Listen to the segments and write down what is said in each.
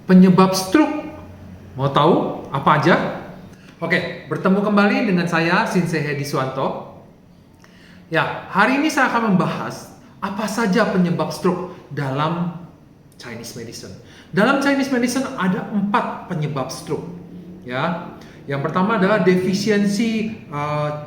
Penyebab stroke, mau tahu apa aja? Oke, bertemu kembali dengan saya Sensei Hedi Suwanto. Ya, hari ini saya akan membahas apa saja penyebab stroke dalam Chinese medicine. Dalam Chinese medicine ada 4 penyebab stroke. Ya, yang pertama adalah defisiensi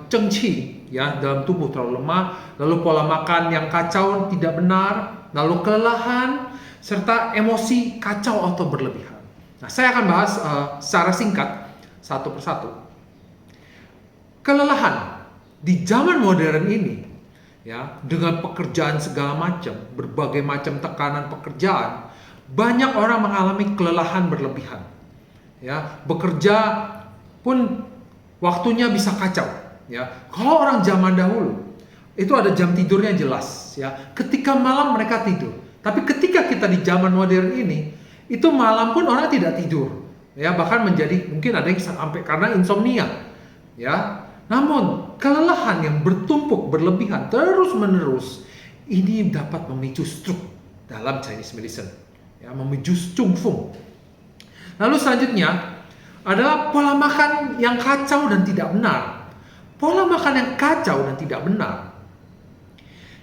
Zheng Qi, ya, dalam tubuh terlalu lemah, lalu pola makan yang kacau tidak benar, lalu kelelahan, serta emosi kacau atau berlebihan. Nah, saya akan bahas secara singkat satu persatu. Kelelahan di zaman modern ini, ya, dengan pekerjaan segala macam, berbagai macam tekanan pekerjaan, banyak orang mengalami kelelahan berlebihan. Ya, bekerja pun waktunya bisa kacau. Ya, kalau orang zaman dahulu itu ada jam tidurnya jelas. Ya, ketika malam mereka tidur. Tapi ketika kita di zaman modern ini, itu malam pun orang tidak tidur. Ya, bahkan menjadi mungkin ada yang sampai karena insomnia. Ya, namun kelelahan yang bertumpuk berlebihan terus-menerus ini dapat memicu stroke dalam Chinese medicine. Ya, memicu cungfung. Lalu selanjutnya adalah pola makan yang kacau dan tidak benar. Pola makan yang kacau dan tidak benar.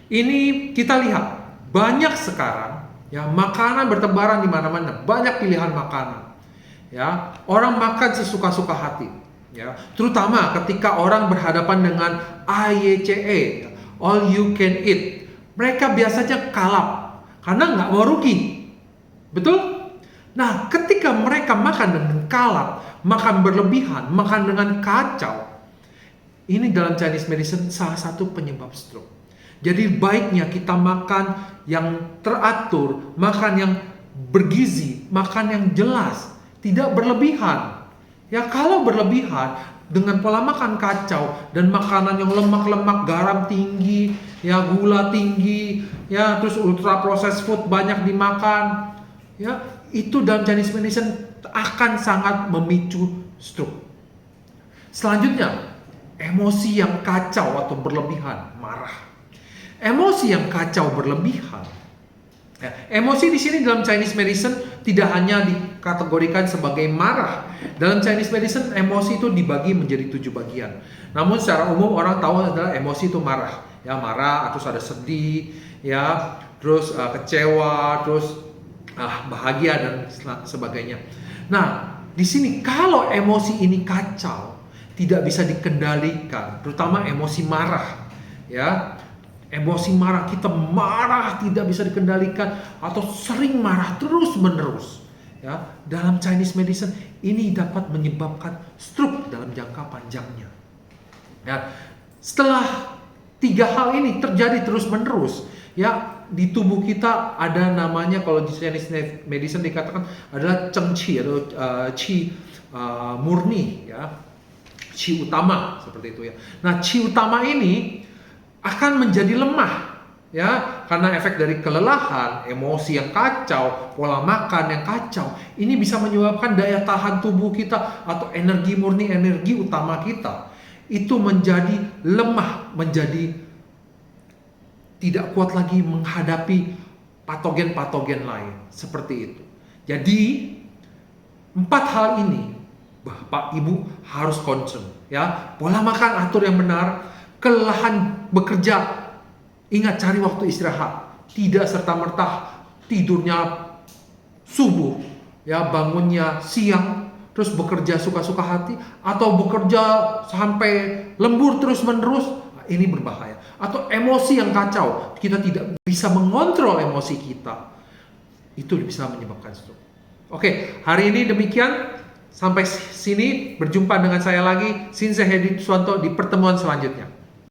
Ini kita lihat banyak sekarang, ya, makanan bertebaran di mana-mana, banyak pilihan makanan. Ya, orang makan sesuka-suka hati. Ya, terutama ketika orang berhadapan dengan AYCE, all you can eat. Mereka biasanya kalap karena nggak mau rugi. Betul? Nah, ketika mereka makan dengan kalap, makan berlebihan, makan dengan kacau, ini dalam Chinese medicine salah satu penyebab stroke. Jadi baiknya kita makan yang teratur, makan yang bergizi, makan yang jelas, tidak berlebihan. Ya, kalau berlebihan dengan pola makan kacau dan makanan yang lemak-lemak, garam tinggi, ya, gula tinggi, ya, terus ultra processed food banyak dimakan, ya, itu dalam Chinese medicine akan sangat memicu stroke. Selanjutnya, emosi yang kacau atau berlebihan, marah. Emosi yang kacau berlebihan. Ya, emosi di sini dalam Chinese medicine tidak hanya dikategorikan sebagai marah. Dalam Chinese medicine emosi itu dibagi menjadi 7 bagian. Namun secara umum orang tahu adalah emosi itu marah. Ya, marah, terus ada sedih, ya, terus kecewa, terus bahagia dan sebagainya. Nah, di sini kalau emosi ini kacau, tidak bisa dikendalikan, terutama emosi marah, ya. Emosi marah, kita marah tidak bisa dikendalikan atau sering marah terus-menerus, ya. Dalam Chinese medicine ini dapat menyebabkan stroke dalam jangka panjangnya. Ya, setelah 3 hal ini terjadi terus-menerus, ya, di tubuh kita ada namanya, kalau di Chinese medicine dikatakan adalah Zheng Qi atau Qi murni, ya, Qi utama seperti itu, ya. Nah, Qi utama ini akan menjadi lemah, ya, karena efek dari kelelahan, emosi yang kacau, pola makan yang kacau. Ini bisa menyebabkan daya tahan tubuh kita atau energi murni, energi utama kita itu menjadi lemah, menjadi tidak kuat lagi menghadapi patogen-patogen lain seperti itu. Jadi 4 hal ini Bapak Ibu harus concern, ya. Pola makan atur yang benar, kelelahan bekerja, ingat cari waktu istirahat, tidak serta-merta tidurnya subuh, ya, bangunnya siang, terus bekerja suka-suka hati, atau bekerja sampai lembur terus-menerus, ini berbahaya. Atau emosi yang kacau, kita tidak bisa mengontrol emosi kita, itu bisa menyebabkan stroke. Oke, hari ini demikian. Sampai sini, berjumpa dengan saya lagi, Sensei Hedi Suwanto, di pertemuan selanjutnya.